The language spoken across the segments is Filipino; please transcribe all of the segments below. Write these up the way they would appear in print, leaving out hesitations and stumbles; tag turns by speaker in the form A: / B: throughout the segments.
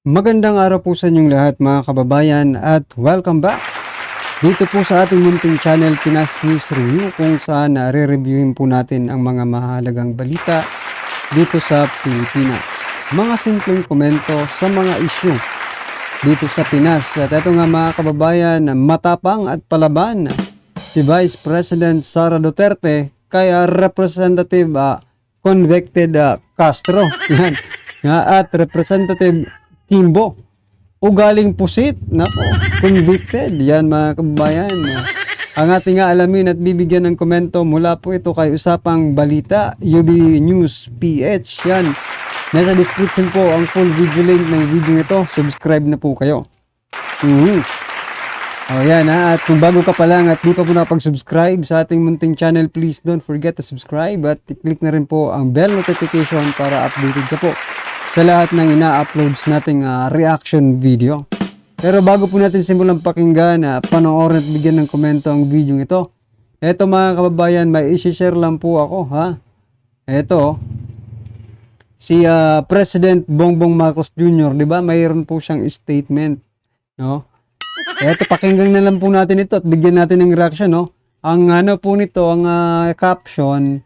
A: Magandang araw po sa inyong lahat mga kababayan at welcome back dito po sa ating munting channel Pinas News Review, kung saan re-reviewin po natin ang mga mahalagang balita dito sa Pilipinas. Mga simpleng komento sa mga issue dito sa Pinas. At ito nga mga kababayan, matapang at palaban si Vice President Sara Duterte kay Representative convicted Castro yan, at Representative Kimbo, ugaling pusit, nako, convicted. Yan mga kababayan. Ang ating alamin at bibigyan ng komento mula po ito kay Usapang Balita, UB News PH. Yan. Nasa description po ang full video link ng video ito. Subscribe na po kayo. O yan at kung bago ka pa lang at di pa po nakapag-subscribe sa ating munting channel, please don't forget to subscribe at click na rin po ang bell notification para updated ka po sa lahat ng ina-uploads nating reaction video. Pero bago po natin simulang pakinggan, panoorin at bigyan ng komento ang video ito. Eto mga kababayan, may isi-share lang po ako ha. Eto, si President Bongbong Marcos Jr., di ba? Mayroon po siyang statement, no? Eto, pakinggan na lang po natin ito at bigyan natin ng reaction, no? Ang ano po nito, ang caption,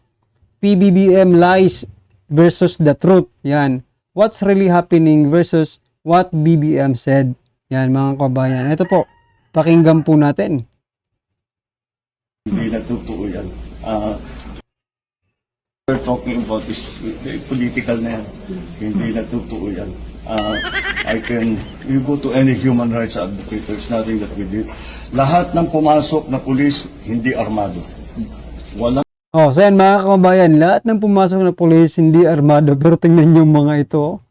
A: PBBM lies versus the truth. Yan. What's really happening versus what BBM said. Yan mga kabayan. Ito po, pakinggan po natin.
B: Hindi na totoo yan. We're talking about this political na yan. Hindi na totoo yan. You go to any human rights advocate, there's nothing that we did. Lahat ng pumasok na pulis, hindi armado. Walang
A: So yan mga kababayan, lahat ng pumasok na pulis hindi armado, pero tingnan yung mga ito.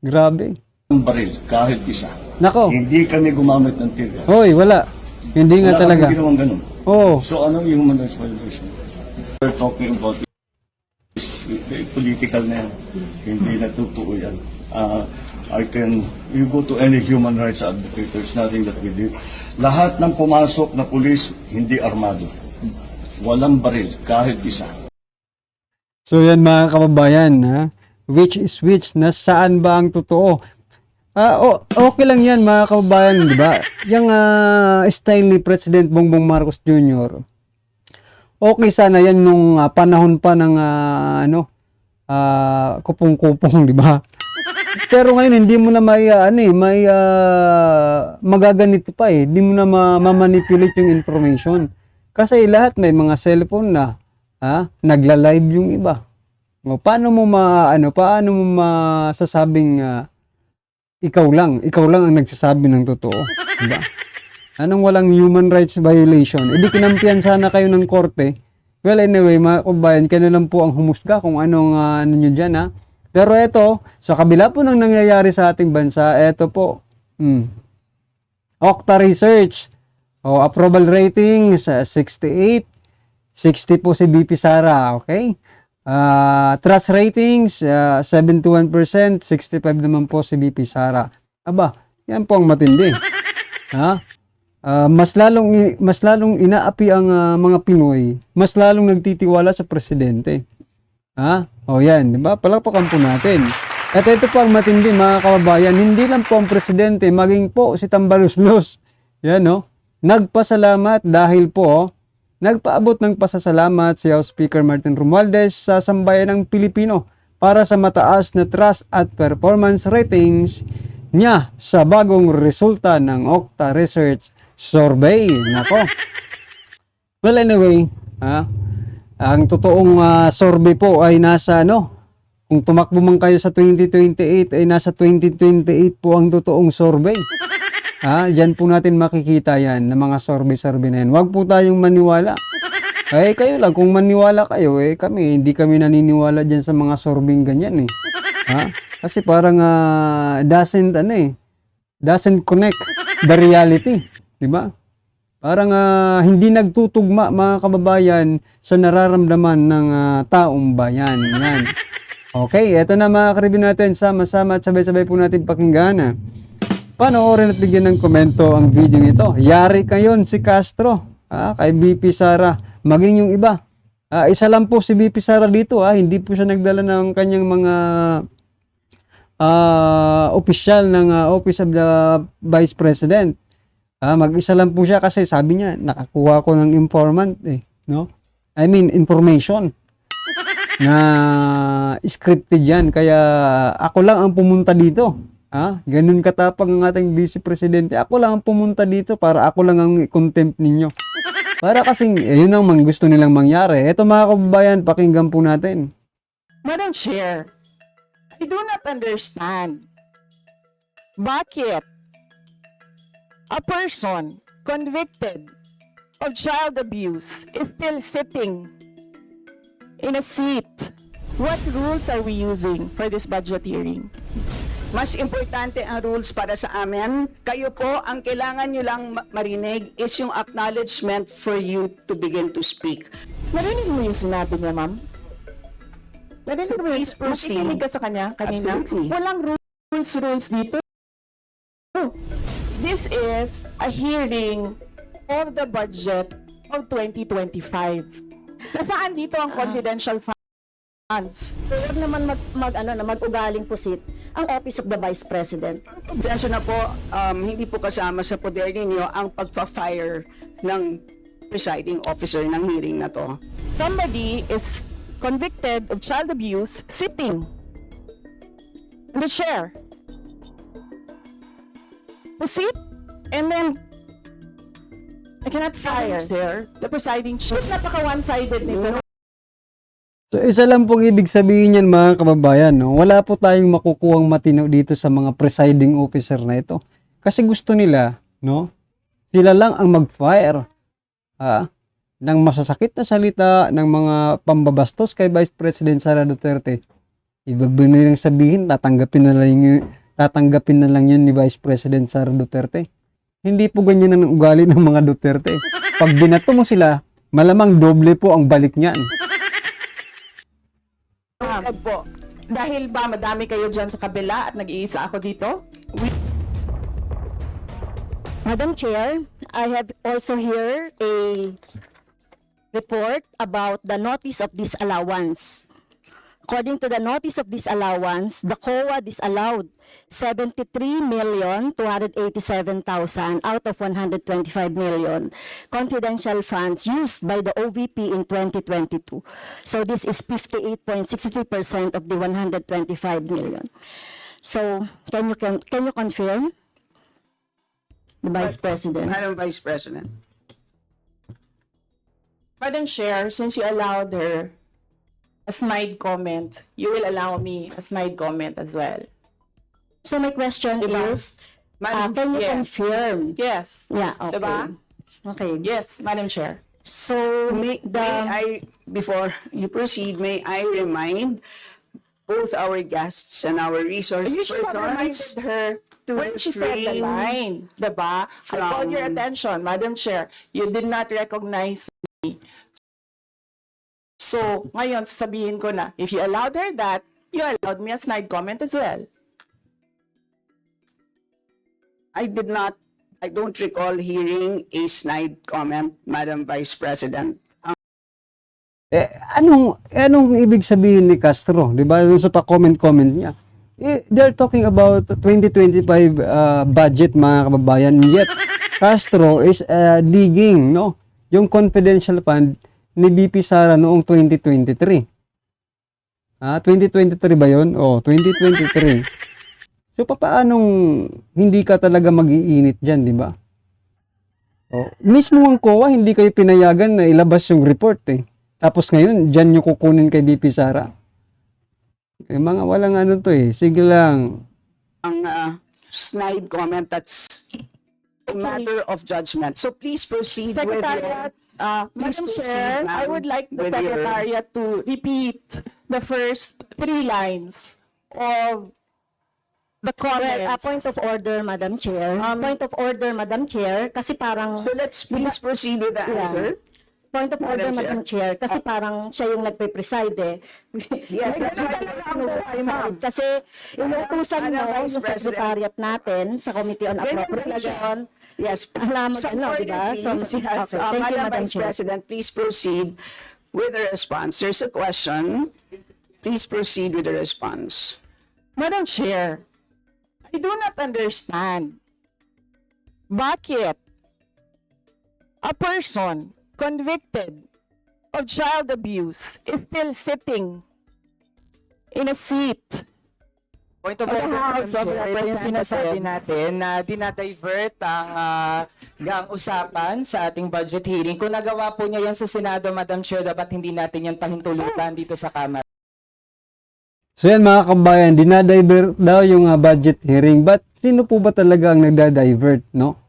A: Grabe.
B: baril, kahit isa.
A: Nako.
B: Hindi kami gumamit ng tear gas.
A: Hoy, wala. Hindi nga talaga.
B: Wala kami ginawang ganun.
A: Oh.
B: So ano yung human rights violation? We're talking about this political na yan. Hindi na totoo yan. You go to any human rights advocate, there's nothing that we did. Lahat ng pumasok na pulis, hindi armado. Walang baril, kahit isa.
A: So yan mga kababayan, which is which, nasaan ba ang totoo? Okay lang yan mga kababayan, di ba? Yung style ni President Bongbong Marcos Jr., okay sana yan nung panahon pa ng kupong-kupong, di ba? Pero ngayon hindi mo na magaganito pa eh. Hindi mo na ma-manipulate yung information. Kasi lahat may mga cellphone na, nagla-live yung iba. Paano mo masasabing ikaw lang ang nagsasabi ng totoo, diba? Anong walang human rights violation? Hindi kinampihan sana kayo ng korte. Well, anyway, mga kabayan, kayo na lang po ang humusga kung anong ano nyo dyan, Pero eto, sa kabila po ng nangyayari sa ating bansa, eto po, Okta Research, approval rating sa 68, 60 po si BP Sara, okay? Trust ratings, 71%, 65 naman po si BP Sara. Aba, yan po ang matindi. Mas lalong inaapi ang mga Pinoy, mas lalong nagtitiwala sa presidente. Yan, di ba? Palakpakan po natin. At ito po ang matindi mga kababayan, hindi lang po ang presidente, maging po si Tambaluslos. Yan, nagpasalamat dahil po, nagpaabot ng pasasalamat si House Speaker Martin Romualdez sa sambayan ng Pilipino para sa mataas na trust at performance ratings niya sa bagong resulta ng Okta Research Survey. Nako. Well, anyway, ang totoong survey po ay nasa kung tumakbo man kayo sa 2028 ay nasa 2028 po ang totoong survey. Diyan po natin makikita yan ng mga survey na yan. Huwag po tayong maniwala. Kayo lang, kung maniwala kayo, hindi kami naniniwala dyan sa mga survey ganyan Kasi parang doesn't connect the reality. Diba? Parang hindi nagtutugma mga kababayan sa nararamdaman ng taong bayan. Yan. Okay, eto na mga karibin natin. Sama-sama at sabay-sabay po natin pakinggan. Panoorin at bigyan ng komento ang video ito. Yari kayon si Castro kay BP Sara, maging yung iba. Isa lang po si BP Sara dito, hindi po siya nagdala ng kanyang mga opisyal ng Office of the Vice President. Mag-isa lang po siya kasi sabi niya, nakakuha ko ng informant no? I mean, information na scripted yan. Kaya ako lang ang pumunta dito. Ganun katapang ang ating Vice Presidente. Ako lang ang pumunta dito para ako lang ang contempt ninyo. Para kasing, yun ang gusto nilang mangyari. Eto mga kababayan, pakinggan po natin.
C: Madam Chair, I do not understand bakit a person convicted of child abuse is still sitting in a seat. What rules are we using for this budget hearing?
D: Mas importante ang rules para sa amin. Kayo po, ang kailangan nyo lang marinig is yung acknowledgement for you to begin to speak.
C: Narinig mo yung sinabi niya, ma'am? Narinig mo yung
D: please proceed.
C: makikinig ka sa kanya kanina?
D: Absolutely.
C: Walang rules dito. This is a hearing of the budget of 2025. Nasaan dito ang confidential funds?
E: Huwag naman mag-ugaling pusit ang Office of the Vice President.
D: Pasensya na po, hindi po kasama sa poder ninyo ang pagpa-fire ng presiding officer ng hearing na to.
C: Somebody is convicted of child abuse sitting in the chair. To sit and then I cannot fire the presiding chair. Napaka one-sided nito.
A: So, isa lang pong ibig sabihin yan mga kababayan. No? Wala po tayong makukuhang matino dito sa mga presiding officer na ito. Kasi gusto nila, no? Sila lang ang mag-fire ng masasakit na salita, ng mga pambabastos kay Vice President Sara Duterte. Ibig nilang sabihin, tatanggapin na lang yun ni Vice President Sara Duterte. Hindi po ganyan ang ugali ng mga Duterte. Pag binato mo sila, malamang doble po ang balik niyan.
C: Po. Dahil ba madami kayo dyan sa kabila at nag-iisa ako dito?
E: Madam Chair, I have also here a report about the notice of disallowance. According to the notice of disallowance, the COA disallowed 73,287,000 out of 125 million confidential funds used by the OVP in 2022. So this is 58.63% of the 125 million. So can you confirm, the Vice President?
D: Madam Vice President.
C: Madam Chair, since you allowed her a snide comment, you will allow me a snide comment as well.
E: So my question
C: Diba?
E: is, can you
C: Yes.
E: confirm?
C: Yes.
E: Yeah, okay.
C: Diba?
E: Okay.
C: Yes, Madam Chair.
E: So,
D: May I, before you proceed, may I remind both our guests and our resource
C: You should have reminded
D: persons
C: her
D: to
C: when she said the
D: refrain
C: line, diba? I called your
D: from-
C: attention, Madam Chair. You did not recognize me. So, ngayon, sasabihin ko na, if you allowed her that, you allowed me a snide comment as well.
D: I don't recall hearing a snide comment, Madam Vice President.
A: Anong ibig sabihin ni Castro? Di ba? Doon sa pa-comment niya. They're talking about 2025 budget mga kababayan. Yet, Castro is digging, no? Yung confidential fund ni BP Sara noong 2023. 2023 ba yun? 2023. So, paanong hindi ka talaga mag-iinit dyan, di ba? Mismo ang COA, hindi kayo pinayagan na ilabas yung report Tapos ngayon, dyan nyo kukunin kay BP Sara. Mga walang sige lang.
D: Ang snide comment, that's a matter of judgment. So please proceed with
C: Secretariat, Madam
D: proceed,
C: Chair, I
D: ma'am,
C: would like the
D: with your-
C: Secretariat to repeat the first 3 lines of the
E: well,
C: comments.
E: point of order, Madam Chair. Point of order, Madam Chair, kasi parang,
D: So let's please proceed with the answer.
E: point of order,
D: Madam
E: Madam Chair, kasi parang siya yung nagpe-preside
D: Yes, that's why
E: Kasi inutusan
D: Madam
E: mo
D: Vice
E: yung
D: President.
E: secretariat natin sa Committee on Appropriation.
D: Yes.
E: Alam mo, di ba?
D: Please,
E: So,
D: yes.
E: okay, thank you,
D: Madam
E: Madam
D: Vice
E: Chair.
D: President, please proceed with the response. There's a question. Please proceed with the response.
C: Madam Chair, I do not understand bakit a person convicted of child abuse is still sitting in a seat
F: Point of
C: of the
F: order,
C: House of
F: Madam Chair. Ito yung sinasabi
C: Representatives.
F: natin na dinadivert ang usapan sa ating budget hearing. Kung nagawa po niya yan sa Senado, Madam Chair, dapat hindi natin yan pahintulutan dito sa Kamara.
A: So yan mga kabayan, dinadivert daw yung budget hearing. But sino po ba talaga ang nagda-divert, no?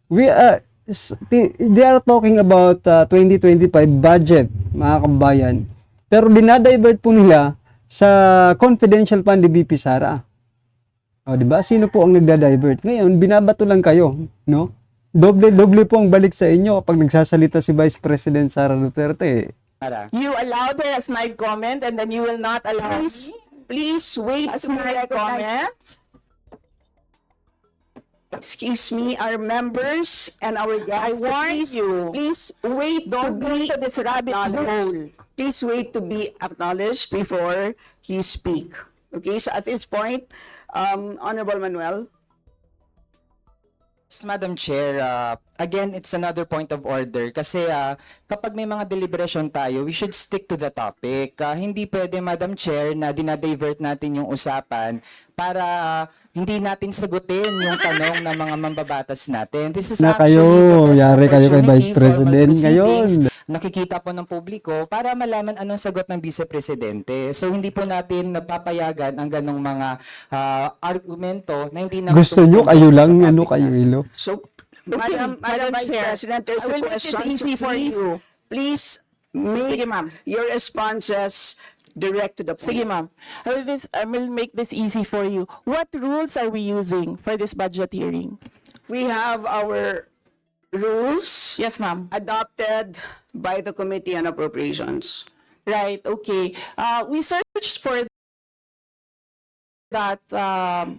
A: They are talking about 2025 budget, mga kabayan. Pero dinadivert po nila sa confidential fund ni VP Sara. O, di ba? Sino po ang nagda-divert? Ngayon, binabato lang kayo, no? Doble po ang balik sa inyo kapag nagsasalita si Vice President Sara Duterte.
C: You allowed her as my comment and then you will not allow me
D: Please wait
C: as
D: to be
C: my
D: recognized.
C: comment?
D: Excuse me, our members and our guests.
C: I warn you.
D: Please wait
C: Don't go to this rabbit hole.
D: Please wait to be acknowledged before you speak. Okay, so at this point, Honorable Manuel.
F: Yes, Madam Chair, again, it's another point of order kasi kapag may mga deliberation tayo, we should stick to the topic. Hindi pwede, Madam Chair, na dinadivert natin yung usapan para hindi natin sagutin yung tanong ng mga mambabatas natin. This is
A: Na
F: actually
A: kayo,
F: the best
A: yari kayo kay
F: opportunity
A: Vice
F: for
A: President
F: proceedings.
A: ngayon.
F: Nakikita po ng publiko para malaman anong sagot ng Vice Presidente. So hindi po natin napapayagan ang ganong mga argumento na hindi naman
A: Gusto nyo,
F: tumutumbok
A: kayo
F: sa
A: lang,
F: topic
A: ano, kayo
F: natin.
A: ilo.
D: So,
C: Okay,
D: Madam
C: Madam
D: Vice
C: Chair,
D: President, there's
C: I
D: a
C: will make this
D: question.
C: easy for you.
D: Please make
C: Sige, ma'am.
D: your responses direct to the point.
C: Sige, ma'am. I will make this easy for you. What rules are we using for this budget hearing?
D: We have our rules
C: Yes, ma'am.
D: adopted by the Committee on Appropriations.
C: Right, okay. We searched for that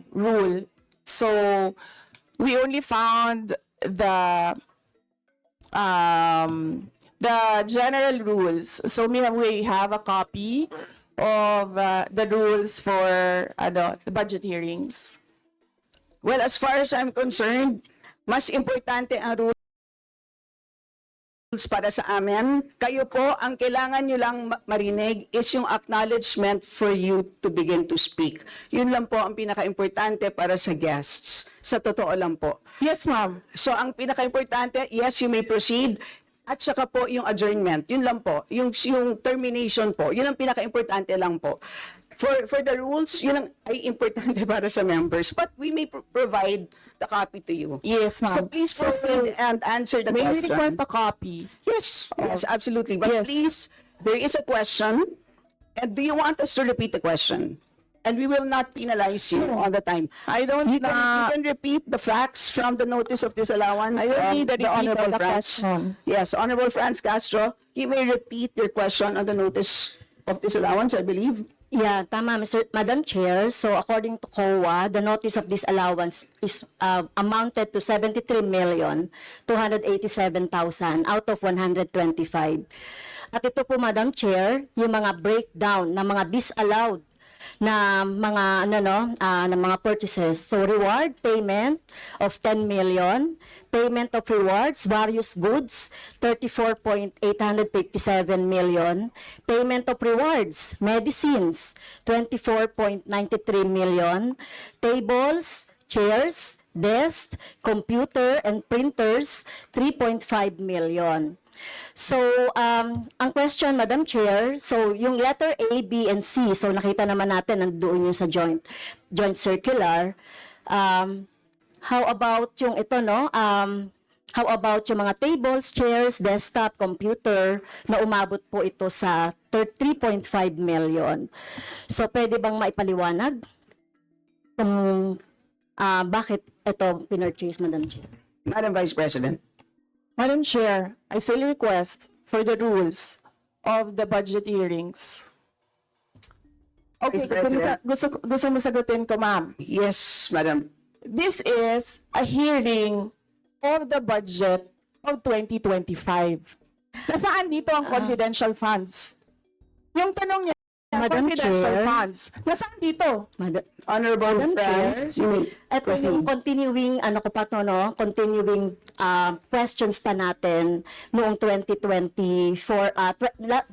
C: rule. So we only found the general rules. So we have a copy of the rules for the budget hearings.
D: Well, as far as I'm concerned, mas importante ang rules para sa amin. Kayo po, ang kailangan nyo lang marinig is yung acknowledgement for you to begin to speak. Yun lang po ang pinaka-importante para sa guests. Sa totoo lang po.
C: Yes, ma'am.
D: So, ang pinaka-importante, yes, you may proceed. At saka po yung adjournment. Yun lang po. Yung termination po. Yun ang pinaka-importante lang po. For the rules, yun ang ay importante para sa members. But we may provide the copy to you.
C: Yes,
D: So
C: ma'am.
D: please proceed and answer the
C: May we
D: question.
C: request a copy?
D: Yes, yes, absolutely. But
C: Yes.
D: please, there is a question. And do you want us to repeat the question? And we will not penalize you all the time.
C: I don't
D: You can repeat the facts from the notice of disallowance.
C: I don't need a repeat
D: the
C: of
D: Honorable
C: the
D: Franz.
C: question.
D: Yes, Honorable Franz Castro, you may repeat your question on the notice of disallowance, I believe.
E: Yeah, tama, Madam Chair. So according to COA, the notice of disallowance is amounted to 73,287,000 out of 125. At ito po, Madam Chair, yung mga breakdown ng mga disallowed na mga na mga purchases. So reward payment of 10 million, payment of rewards, various goods, 34.857 million, payment of rewards, medicines, 24.93 million, tables, chairs, desks, computer and printers, 3.5 million. So, ang question, Madam Chair, so yung letter A, B, and C, so nakita naman natin nandoon yung sa joint circular. How about yung ito, no? How about yung mga tables, chairs, desktop, computer, na umabot po ito sa 3.5 million. So, pwede bang maipaliwanag kung bakit ito pinurchase, Madam Chair?
D: Madam Vice President.
C: Madam Chair, I still request for the rules of the budget hearings. Okay,
D: Vice President.
C: gusto mo sagutin ko, ma'am.
D: Yes, Madam.
C: This is a hearing of the budget of 2025. Nasaan dito ang confidential funds? Yung tanong niya
E: Madam
C: confidential
E: Chair.
C: funds. Nasaan dito?
D: Honorable
E: Madam
D: friends,
E: Chair,
D: you may
E: ito yung continuing, ano ko pa to, no? Continuing questions pa natin noong 2024,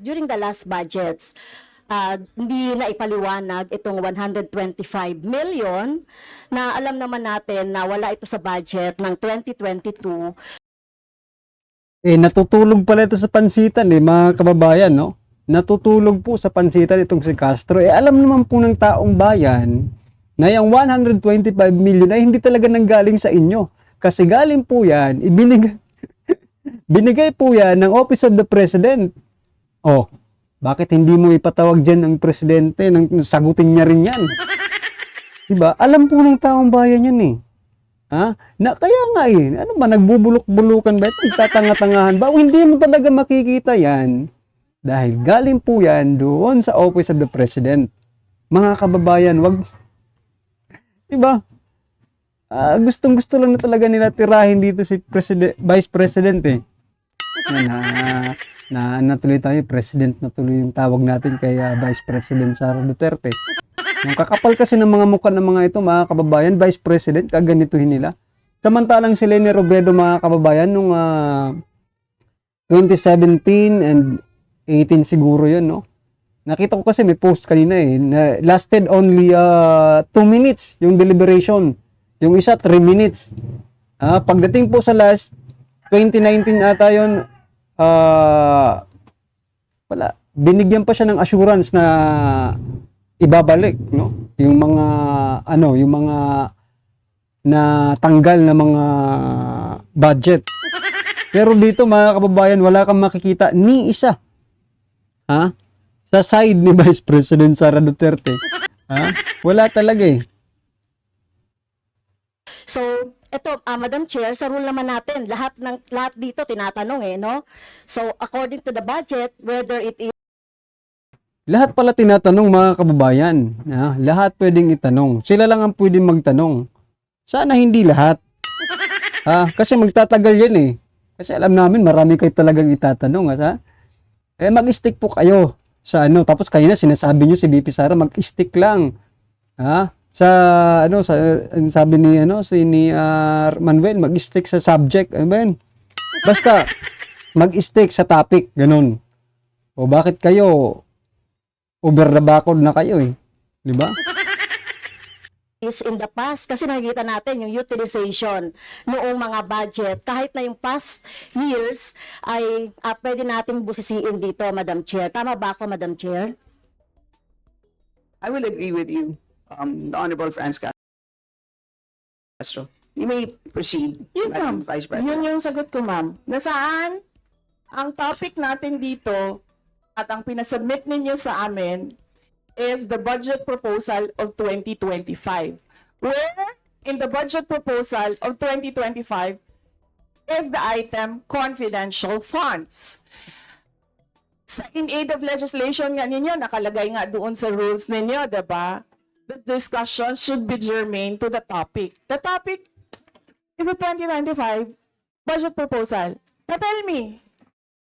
E: during the last budgets. Hindi na ipaliwanag itong 125 million na alam naman natin na wala ito sa budget ng 2022.
A: Natutulog pala ito sa pansitan mga kababayan, no? Natutulog po sa pansitan itong si Castro. Alam naman po ng taong bayan na yung 125 million ay hindi talaga nanggaling sa inyo. Kasi galing po yan, binigay po yan ng Office of the President. Oh, bakit hindi mo ipatawag dyan ang presidente nang sagutin niya rin yan? Diba? Alam po ng taong bayan yan kaya nga ano ba, nagbubulok-bulukan ba? Nagtatanga-tangahan ba? O hindi mo talaga makikita yan dahil galing po yan doon sa Office of the President. Mga kababayan, wag, diba? Gustong-gusto lang na talaga nila tirahin dito si Vice President natuloy tayo, President na tuloy yung tawag natin kay Vice President Sara Duterte. Yung kakapal kasi ng mga mukha ng mga ito, mga kababayan, Vice President, kaganituhin nila. Samantalang si Leni Robredo, mga kababayan, nung 2017 and 18 siguro yun, no? Nakita ko kasi may post kanina na lasted only 2 minutes yung deliberation. Yung isa, 3 minutes. Pagdating po sa last, 2019 ata yun, binigyan pa siya ng assurance na ibabalik, no? Yung mga na tanggal na mga budget. Pero dito, mga kababayan, wala kang makikita ni isa. Sa side ni Vice President Sara Duterte. Wala talaga
E: So, ito, Madam Chair, sa rule naman natin, lahat dito tinatanong no? So, according to the budget, whether it is
A: Lahat pala tinatanong, mga kababayan. Lahat pwedeng itanong. Sila lang ang pwedeng magtanong. Sana hindi lahat. Kasi magtatagal yan Kasi alam namin marami kayo talagang itatanong. Mag-stick po kayo sa Tapos kayo na sinasabi nyo si VP Sara, mag-stick lang. Sabi ni Manuel, mag-stick sa subject. Basta mag-stick sa topic, ganun. O bakit kayo over the backward na kayo di ba?
E: in the past, kasi nakikita natin yung utilization noong mga budget, kahit na yung past years, ay pwede nating busisiin dito, Madam Chair. Tama ba ako, Madam Chair?
D: I will agree with you, the Honorable Franz Castro. You may proceed,
C: Yes,
D: Madam
C: ma'am.
D: Vice President.
C: Yun yung sagot ko, ma'am. Nasaan ang topic natin dito at ang pinasubmit ninyo sa amin is the budget proposal of 2025. Where in the budget proposal of 2025 is the item confidential funds. In aid of legislation nga ninyo, nakalagay nga doon sa rules ninyo, diba? The discussion should be germane to the topic. The topic is the 2025 budget proposal. Now tell me,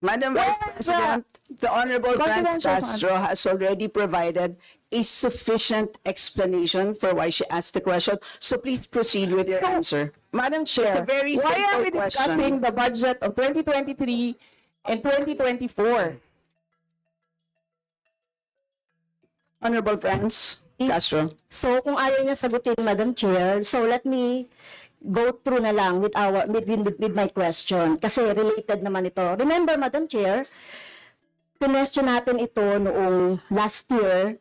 D: Madam Vice
C: Where
D: President, the Honorable Franz
C: confidential
D: Castro has already provided a sufficient explanation for why she asked the question. So please proceed with your answer.
C: Madam Chair,
D: It's a very
C: why are we
D: simple
C: discussing
D: question.
C: the budget of 2023 and 2024?
D: Honorable Franz Castro.
E: So, kung ayaw niya sagutin, Madam Chair, so let me go through na lang with my question. Kasi related naman ito. Remember, Madam Chair, pinestyon natin ito noong last year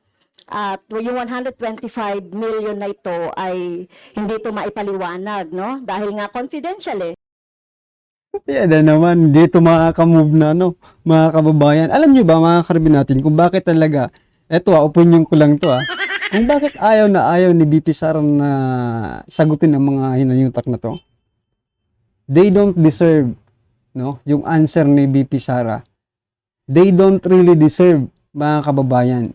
E: at yung 125 million na ito ay hindi ito maipaliwanag, no? Dahil nga confidential
A: Yan na naman, dito makakamove na, mga kababayan. Alam nyo ba, mga karibin natin, kung bakit talaga, opinion ko lang to, kung bakit ayaw ni BP Sara na sagutin ang mga hinayutak na to. They don't deserve, yung answer ni BP Sara. They don't really deserve, mga kababayan.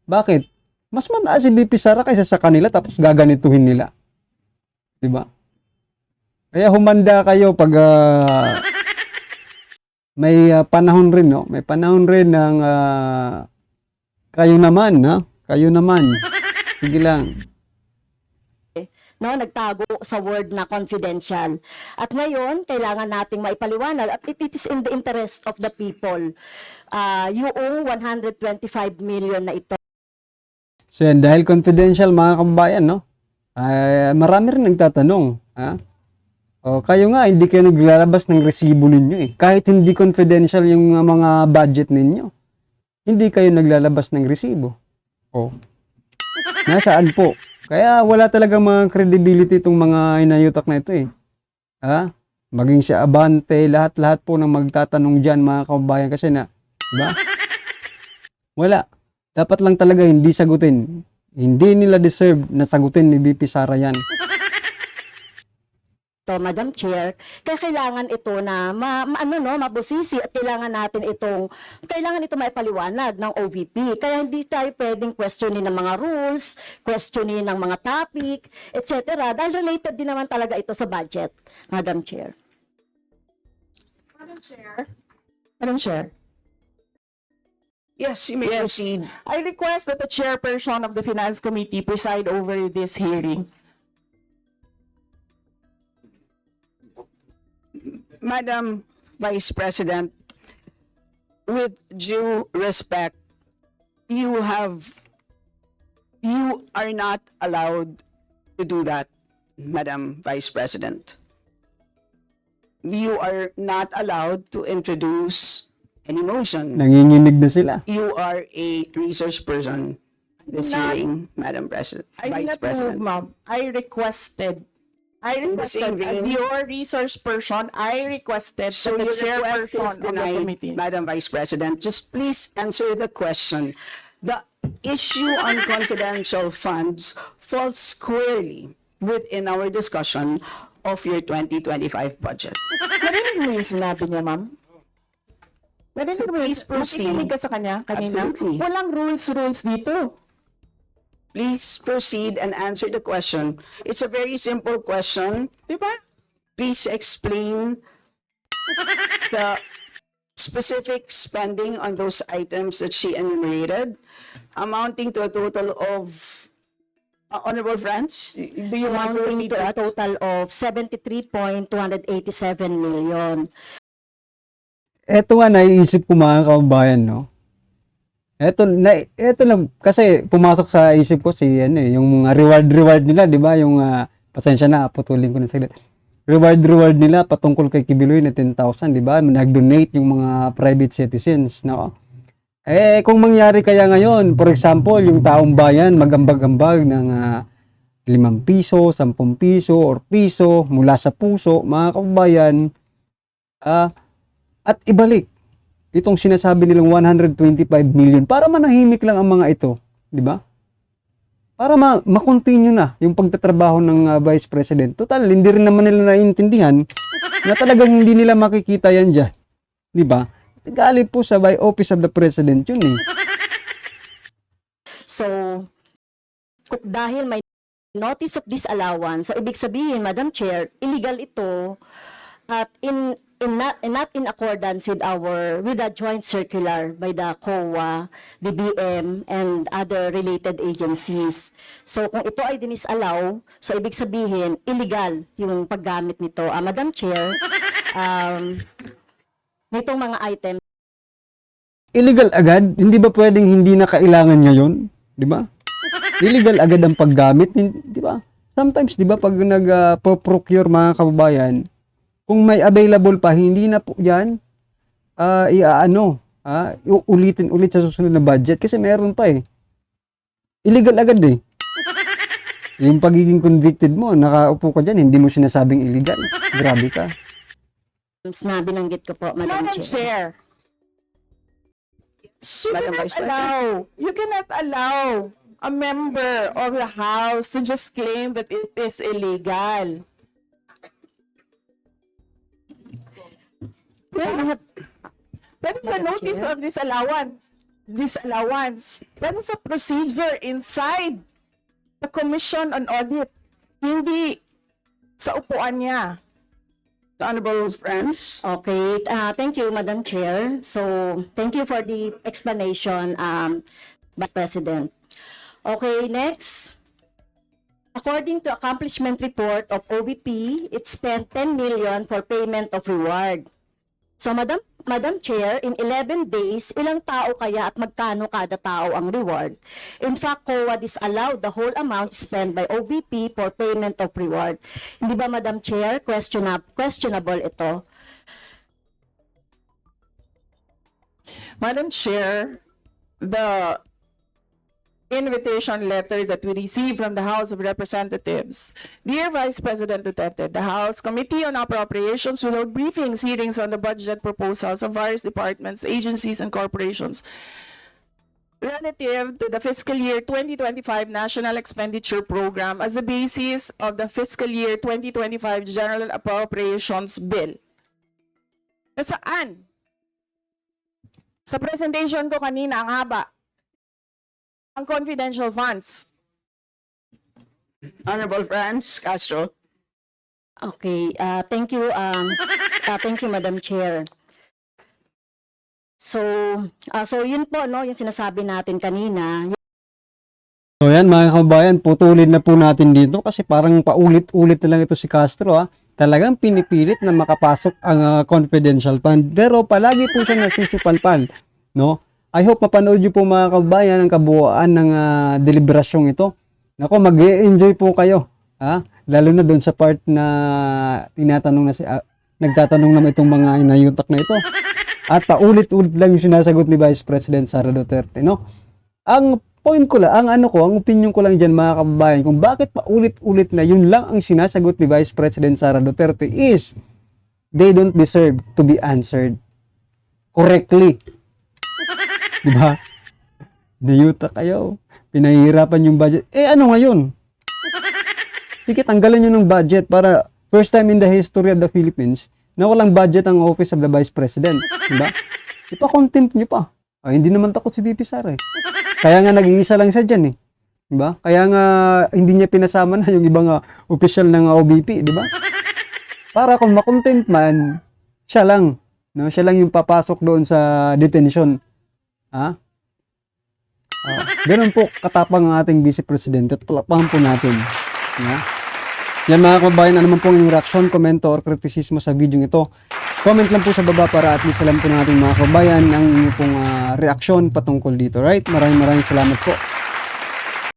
A: Bakit? Mas mataas si BP Sara kaysa sa kanila tapos gaganituhin nila. 'Di ba? Kaya humanda kayo pag may panahon rin, May panahon rin ng Kayo naman, ha? Kayo naman. Sige lang.
E: No, nagtago sa word na confidential. At ngayon, kailangan nating maipaliwanag at it is in the interest of the people. Yung 125 million na ito
A: So yan, dahil confidential mga kababayan, no? Ay, marami rin nagtatanong, ha? O, kayo nga, hindi kayo naglalabas ng resibo ninyo eh. Kahit hindi confidential yung mga budget ninyo, hindi kayo naglalabas ng resibo. O, nasaan po? Kaya wala talagang mga credibility itong mga inayutak na ito eh. Ha? Maging si Abante, lahat-lahat po ng magtatanong dyan mga kababayan kasi na, diba? Wala. Dapat lang talaga hindi sagutin. Hindi nila deserve na sagutin ni VP Sara yan.
E: Madam Chair, kaya kailangan ito na mabusisi at kailangan ito maipaliwanag ng OVP. Kaya hindi tayo pwedeng questionin ng mga rules, questionin ng mga topic, etc. Dahil related din naman talaga ito sa budget, Madam Chair.
C: Madam Chair,
D: Yes, you may proceed.
C: I request that the chairperson of the Finance Committee preside over this hearing.
D: Madam Vice President, with due respect, you are not allowed to do that, Madam Vice President. You are not allowed to introduce any motion.
A: Nanginginig na sila.
D: You are a research person this
C: Not-
D: hearing, Madam President,
C: I did
D: Vice
C: not move,
D: President.
C: ma'am. I requested
D: same
C: as
D: vein.
C: your resource person, I requested
D: So
C: that the
D: your request is
C: chairperson of the
D: denied,
C: committee.
D: Madam Vice President. Just please answer the question. The issue on confidential funds falls squarely within our discussion of your 2025 budget.
C: Narinig mo yung sinabi niya, ma'am? Narinig
D: So
C: mo yung
D: please proceed.
C: nakikinig ka sa kanya kanina?
D: Absolutely.
C: Walang rules dito.
D: Please proceed and answer the question. It's a very simple question.
C: Di ba?
D: Please explain the specific spending on those items that she enumerated, amounting to a total of, honorable friends, do you want to
E: Amounting
D: repeat
E: to a
D: that?
E: total of 73.287 million.
A: Eto nga naiisip ko mga kababayan, no? Eto lang kasi pumasok sa isip ko yung mga reward nila, 'di ba? Yung pasensya na, putulin ko na saglit. Reward nila patungkol kay Kibuloy na 10,000, 'di ba? Nag-donate yung mga private citizens, no? Kung mangyari kaya ngayon, for example, yung taong bayan magambag-ambag ng 5 piso, 10 piso or piso mula sa puso, mga kababayan, at ibalik itong sinasabi nilang 125 million para manahimik lang ang mga ito, di ba? Para ma-continue na yung pagtatrabaho ng Vice President. Total, hindi rin naman nila naiintindihan na talagang hindi nila makikita yan dyan. Di ba? Galing po sa Office of the President yun eh.
E: So, dahil may notice of disallowance, so ibig sabihin, Madam Chair, illegal ito at not in accordance with the joint circular by the COA, DBM, and other related agencies. So kung ito ay dinisallow, so ibig sabihin illegal yung paggamit nito. Madam Chair, nitong mga items
A: Illegal agad? Hindi ba pwedeng hindi na kailangan ngayon? Di ba? Illegal agad ang paggamit, di ba? Sometimes, di ba, pag nag-procure mga kababayan, kung may available pa, hindi na po yan, ulitin ulit sa susunod na budget kasi meron pa eh. Illegal agad eh. Yung pagiging convicted mo, nakaupo ka dyan, hindi mo sinasabing illegal. Grabe ka.
E: na binanggit ko po, Madam
C: Madam
E: Chair.
C: Chair,
D: Madam Vice President.
C: you cannot allow a member of the House to just claim that it is illegal. That is a
E: Madam
C: notice
E: Chair.
C: of disallowance. That is a procedure inside the Commission on Audit. Hindi sa upuan niya.
D: Honorable friends,
E: Okay, thank you, Madam Chair. So, thank you for the explanation, Vice President. Okay, next. According to accomplishment report of OVP, it spent 10 million for payment of reward. So, Madam Chair, in 11 days, ilang tao kaya at magkano kada tao ang reward? In fact, COA disallowed the whole amount spent by OVP for payment of reward. Hindi ba, Madam Chair, questionable ito?
C: Madam Chair, the invitation letter that we received from the House of Representatives. Dear Vice President Duterte, the House Committee on Appropriations will hold briefings, hearings on the budget proposals of various departments, agencies, and corporations relative to the fiscal year 2025 National Expenditure Program as the basis of the fiscal year 2025 General Appropriations Bill. Nasaan? Sa presentation ko kanina, ang haba. Ang confidential funds.
D: Honorable Franz Castro.
E: Okay, thank you, Madam Chair. So yun po, no, yung sinasabi natin kanina.
A: So yan mga kabayan, putulin na po natin dito kasi parang paulit-ulit na lang ito si Castro. Talagang pinipilit na makapasok ang confidential fund. Pero palagi po siya nasusupalpal, no? I hope mapanood niyo po mga kabayan ang kabuuan ng deliberasyong ito. Nako, mag-enjoy po kayo. Lalo na doon sa part na tinatanong na nagtatanong naman itong mga inayutak na ito. At paulit-ulit lang yung sinasagot ni Vice President Sara Duterte, no? Ang point ko lang, ang opinion ko lang diyan mga kababayan, kung bakit paulit-ulit na yun lang ang sinasagot ni Vice President Sara Duterte is they don't deserve to be answered correctly. Diba? Niyuta kayo. Pinahihirapan yung budget. Ano ngayon? Sige, tanggalan nyo ng budget para first time in the history of the Philippines na walang budget ang Office of the Vice President. Diba? Ipa-contempt nyo pa. Hindi naman takot si VP Sara eh. Kaya nga nag-iisa lang siya dyan eh. Diba? Kaya nga hindi niya pinasama na yung ibang official ng OVP. Diba? Para kung makontempt man, siya lang. No? Siya lang yung papasok doon sa detention. Ganun po katapang ang ating Vice President at palapahan po natin. Yan mga kabayan, ano man po yung reaction, komento or kritisismo sa video ito, comment lang po sa baba para at least alam po ng ating mga kabayan ang inyong pong reaksyon patungkol dito. Right? Maraming salamat po.